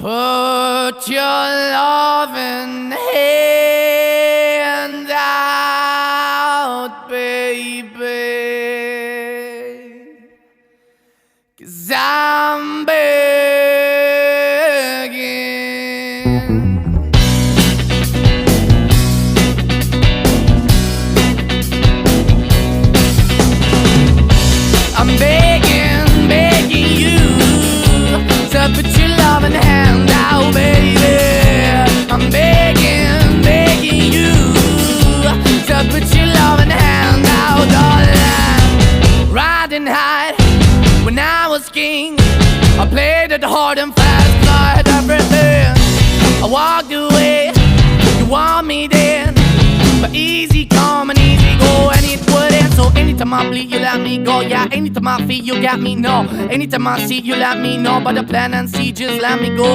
Put your loving hand out, baby, 'cause I'm begging. I'm begging, begging you to put your loving hand out, baby. I'm begging, begging you to put your loving hand out, darling. Riding high when I was king, I played it hard and fast, tried everything. I walked away, you want me then, but easy come and easy go, and it wouldn't. So anytime I bleed, you let me go. Yeah, anytime I feel, you got me, no. Anytime I see, you let me know. But the plan and see, just let me go.